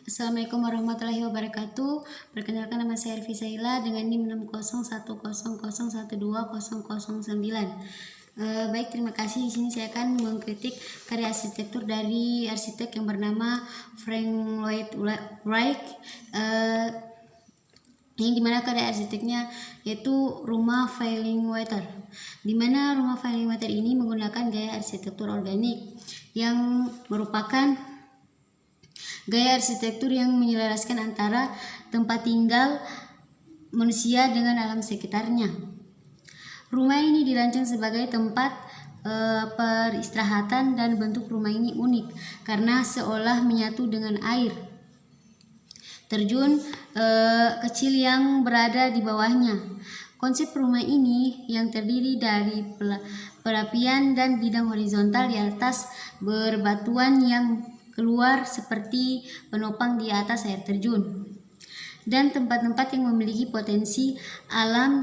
Assalamualaikum warahmatullahi wabarakatuh. Perkenalkan, nama saya Elvi Saila dengan NIM 60100120009. Baik, terima kasih. Di sini saya akan mengkritik karya arsitektur dari arsitek yang bernama Frank Lloyd Wright, yang dimana karya arsiteknya yaitu rumah Fallingwater. Dimana rumah Fallingwater ini menggunakan gaya arsitektur organik yang merupakan gaya arsitektur yang menyelaraskan antara tempat tinggal manusia dengan alam sekitarnya. Rumah ini dirancang sebagai tempat peristirahatan, dan bentuk rumah ini unik karena seolah menyatu dengan air terjun kecil yang berada di bawahnya. Konsep rumah ini yang terdiri dari perapian dan bidang horizontal di atas berbatuan yang keluar seperti penopang di atas air terjun, dan tempat-tempat yang memiliki potensi alam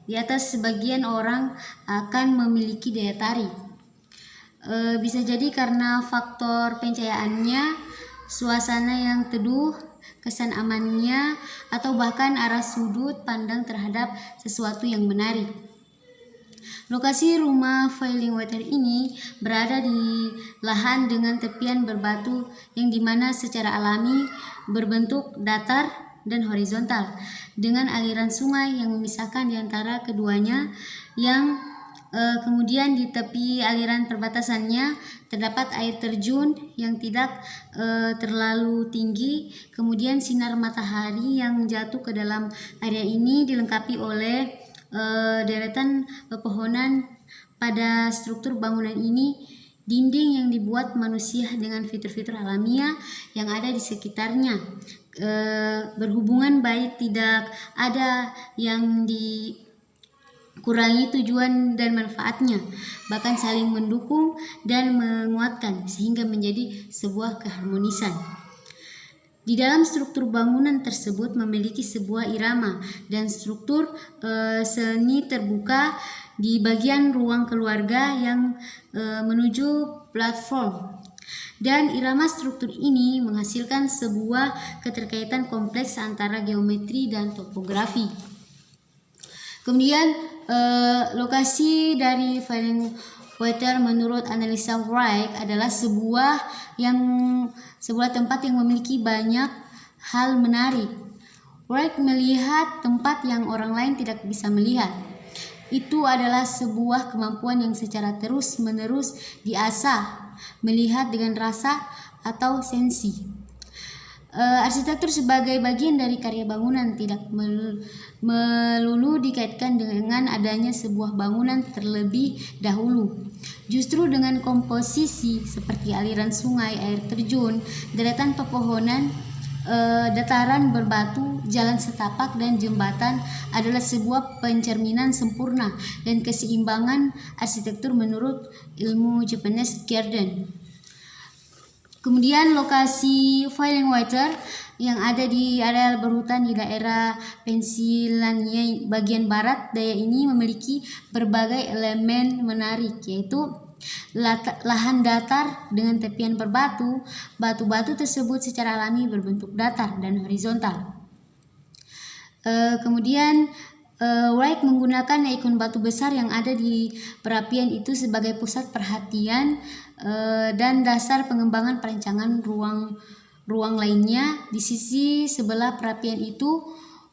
di atas. Sebagian orang akan memiliki daya tarik, bisa jadi karena faktor pencahayaannya, suasana yang teduh, kesan amannya, atau bahkan arah sudut pandang terhadap sesuatu yang menarik. Lokasi rumah Fallingwater ini berada di lahan dengan tepian berbatu yang dimana secara alami berbentuk datar dan horizontal, dengan aliran sungai yang memisahkan di antara keduanya, yang kemudian di tepi aliran perbatasannya terdapat air terjun yang tidak terlalu tinggi. Kemudian sinar matahari yang jatuh ke dalam area ini dilengkapi oleh deretan pepohonan. Pada struktur bangunan ini, dinding yang dibuat manusia dengan fitur-fitur alamiah yang ada di sekitarnya berhubungan baik, tidak ada yang dikurangi tujuan dan manfaatnya, bahkan saling mendukung dan menguatkan sehingga menjadi sebuah keharmonisan. Di dalam struktur bangunan tersebut memiliki sebuah irama dan struktur seni terbuka di bagian ruang keluarga yang menuju platform. Dan irama struktur ini menghasilkan sebuah keterkaitan kompleks antara geometri dan topografi. Kemudian lokasi dari Fallingwater menurut analisa Wright adalah sebuah tempat yang memiliki banyak hal menarik. Wright melihat tempat yang orang lain tidak bisa melihat. Itu adalah sebuah kemampuan yang secara terus-menerus diasah, melihat dengan rasa atau sensi. Arsitektur sebagai bagian dari karya bangunan tidak melulu dikaitkan dengan adanya sebuah bangunan terlebih dahulu. Justru dengan komposisi seperti aliran sungai, air terjun, deretan pepohonan, dataran berbatu, jalan setapak, dan jembatan adalah sebuah pencerminan sempurna dan keseimbangan arsitektur menurut ilmu Japanese Garden. Kemudian lokasi Fallingwater yang ada di area berhutan di daerah Pennsylvania bagian barat daya ini memiliki berbagai elemen menarik, yaitu lahan datar dengan tepian berbatu. Batu-batu tersebut secara alami berbentuk datar dan horizontal. Kemudian Wright menggunakan ikon batu besar yang ada di perapian itu sebagai pusat perhatian dan dasar pengembangan perancangan ruang lainnya. Di sisi sebelah perapian itu,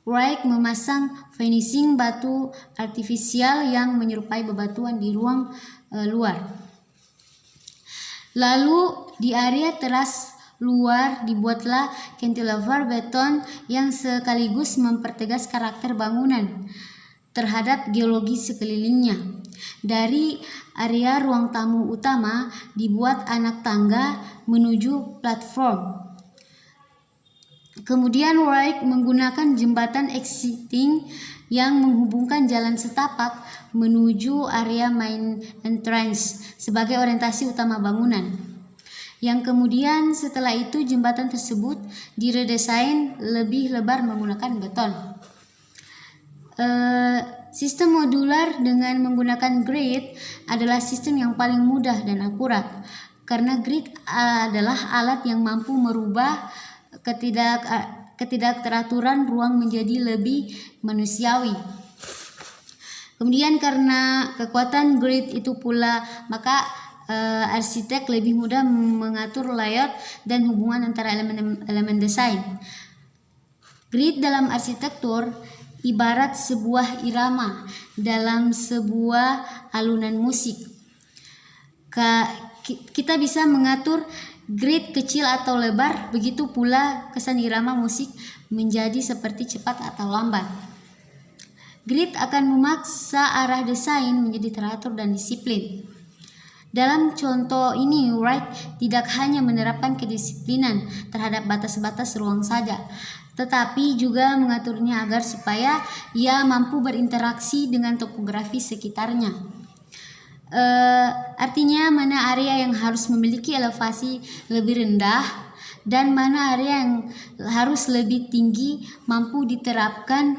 Wright memasang finishing batu artifisial yang menyerupai bebatuan di ruang luar. Lalu di area teras luar dibuatlah cantilever beton yang sekaligus mempertegas karakter bangunan terhadap geologi sekelilingnya. Dari area ruang tamu utama dibuat anak tangga menuju platform. Kemudian Wright menggunakan jembatan exiting yang menghubungkan jalan setapak menuju area main entrance sebagai orientasi utama bangunan. Yang kemudian setelah itu jembatan tersebut diredesain lebih lebar menggunakan beton. Sistem modular dengan menggunakan grid adalah sistem yang paling mudah dan akurat karena grid adalah alat yang mampu merubah ketidakteraturan ruang menjadi lebih manusiawi. Kemudian karena kekuatan grid itu pula, maka arsitek lebih mudah mengatur layout dan hubungan antara elemen desain. Grid dalam arsitektur ibarat sebuah irama dalam sebuah alunan musik. Kita bisa mengatur grid kecil atau lebar, begitu pula kesan irama musik menjadi seperti cepat atau lambat. Grid akan memaksa arah desain menjadi teratur dan disiplin. Dalam contoh ini, Wright tidak hanya menerapkan kedisiplinan terhadap batas-batas ruang saja, tetapi juga mengaturnya agar supaya ia mampu berinteraksi dengan topografi sekitarnya. Artinya mana area yang harus memiliki elevasi lebih rendah dan mana area yang harus lebih tinggi mampu diterapkan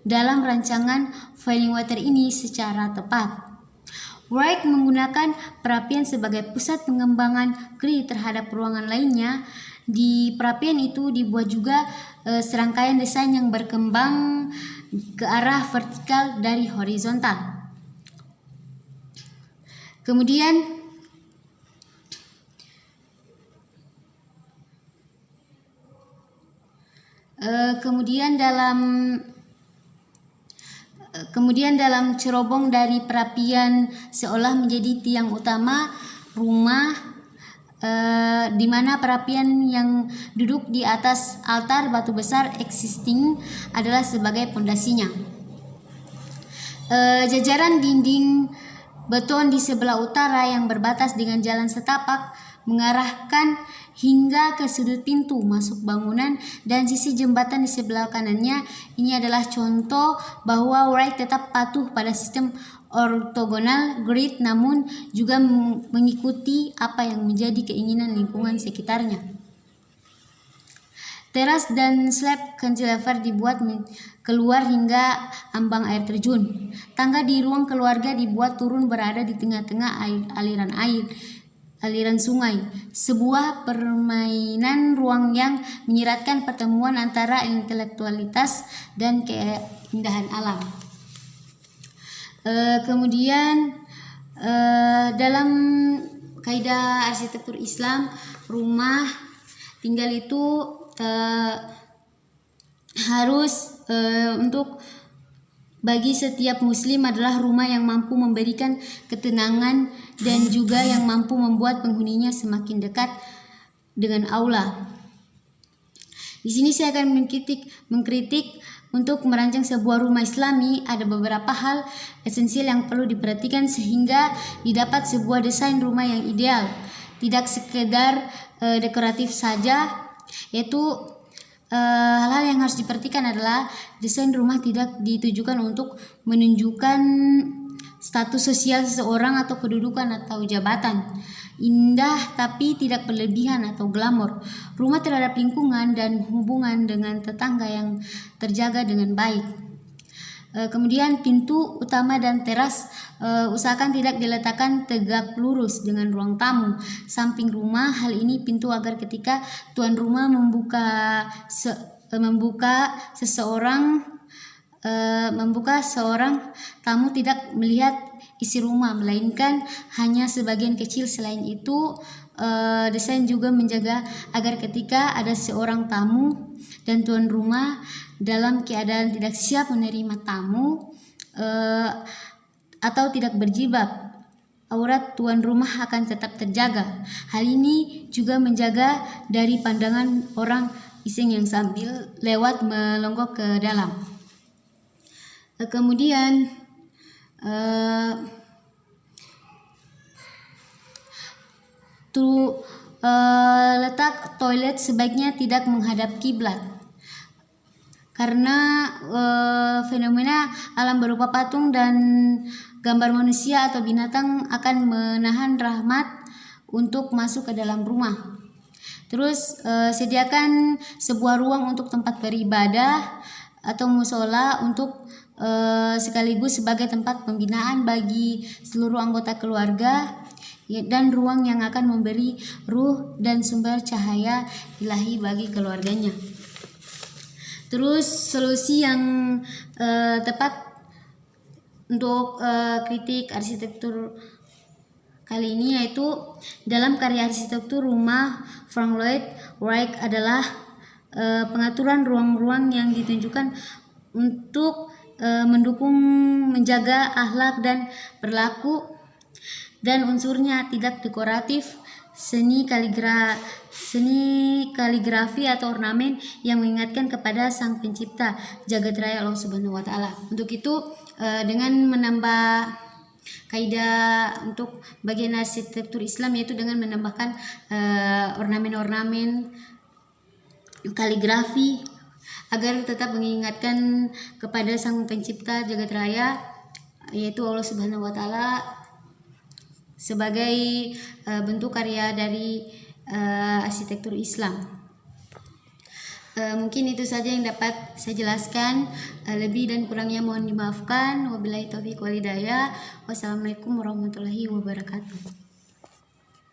dalam rancangan Falling Water ini secara tepat. Wright menggunakan perapian sebagai pusat pengembangan grid terhadap ruangan lainnya. Di perapian itu dibuat juga serangkaian desain yang berkembang ke arah vertikal dari horizontal. Kemudian dalam cerobong dari perapian seolah menjadi tiang utama rumah, di mana perapian yang duduk di atas altar batu besar existing adalah sebagai pondasinya. Jajaran dinding beton di sebelah utara yang berbatas dengan jalan setapak mengarahkan hingga ke sudut pintu masuk bangunan dan sisi jembatan di sebelah kanannya. Ini adalah contoh bahwa Wright tetap patuh pada sistem ortogonal grid namun juga mengikuti apa yang menjadi keinginan lingkungan sekitarnya. Teras dan slab cantilever dibuat keluar hingga ambang air terjun. Tangga di ruang keluarga dibuat turun berada di tengah-tengah aliran sungai. Sebuah permainan ruang yang menyiratkan pertemuan antara intelektualitas dan keindahan alam. Kemudian dalam kaidah arsitektur Islam, rumah tinggal itu harus untuk bagi setiap muslim adalah rumah yang mampu memberikan ketenangan dan juga yang mampu membuat penghuninya semakin dekat dengan Allah. Di sini saya akan mengkritik untuk merancang sebuah rumah Islami ada beberapa hal esensial yang perlu diperhatikan sehingga didapat sebuah desain rumah yang ideal, tidak sekedar dekoratif saja, yaitu hal-hal yang harus diperhatikan adalah desain rumah tidak ditujukan untuk menunjukkan status sosial seseorang atau kedudukan atau jabatan. Indah tapi tidak berlebihan atau glamor. Rumah terhadap lingkungan dan hubungan dengan tetangga yang terjaga dengan baik. Kemudian pintu utama dan teras usahakan tidak diletakkan tegak lurus dengan ruang tamu samping rumah. Hal ini pintu agar ketika tuan rumah membuka seorang tamu tidak melihat isi rumah melainkan hanya sebagian kecil. Selain itu desain juga menjaga agar ketika ada seorang tamu dan tuan rumah dalam keadaan tidak siap menerima tamu atau tidak berjilbab, aurat tuan rumah akan tetap terjaga. Hal ini juga menjaga dari pandangan orang iseng yang sambil lewat melonggok ke dalam. Kemudian letak toilet sebaiknya tidak menghadap kiblat karena fenomena alam berupa patung dan gambar manusia atau binatang akan menahan rahmat untuk masuk ke dalam rumah. Terus sediakan sebuah ruang untuk tempat beribadah atau musola untuk sekaligus sebagai tempat pembinaan bagi seluruh anggota keluarga. dan ruang yang akan memberi ruh dan sumber cahaya ilahi bagi keluarganya. Terus solusi yang tepat untuk kritik arsitektur kali ini yaitu dalam karya arsitektur rumah Frank Lloyd Wright adalah pengaturan ruang-ruang yang ditunjukkan untuk mendukung menjaga akhlak dan perilaku dan unsurnya tidak dekoratif, seni kaligrafi atau ornamen yang mengingatkan kepada Sang Pencipta jagat raya Allah Subhanahu wa taala. Untuk itu dengan menambah kaidah untuk bagian arsitektur Islam yaitu dengan menambahkan ornamen-ornamen kaligrafi agar tetap mengingatkan kepada Sang Pencipta jagat raya yaitu Allah Subhanahu wa taala sebagai bentuk karya dari arsitektur Islam. Mungkin itu saja yang dapat saya jelaskan. Lebih dan kurangnya mohon dimaafkan. Wabillahi taufiq wal hidayah. Wassalamualaikum warahmatullahi wabarakatuh.